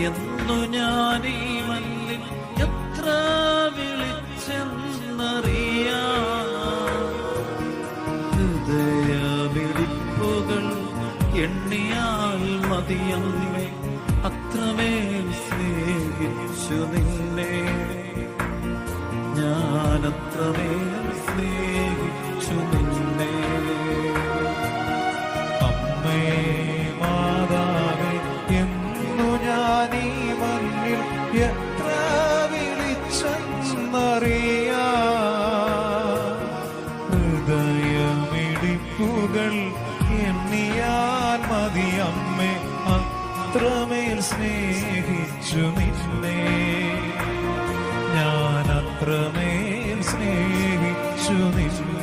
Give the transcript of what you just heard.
എന്നു ഞാനീ മണ്ണിൽ എത്ര വിളിച്ചെന്നറിയാം. ഹൃദയമിടിപ്പുകൾ എണ്ണിയാൽ മതിയമ്മേ, അത്രമേൽ സ്നേഹിച്ചു നിന്നെ ഞാൻ, അത്രമേൽ സ്നേഹിച്ചു നിന്നെ. അമ്മേ മാതാവേ, എന്നു ഞാനീ മണ്ണിൽ എത്ര വിളിച്ചെന്നറിയാം. ഹൃദയമിടിപ്പുകൾ എണ്ണിയാൽ മതി അമ്മേ, അത്രമേൽ സ്നേഹിച്ചു നിന്നെ ഞാൻ, അത്രമേൽ സ്നേഹിച്ചു നിന്നെ.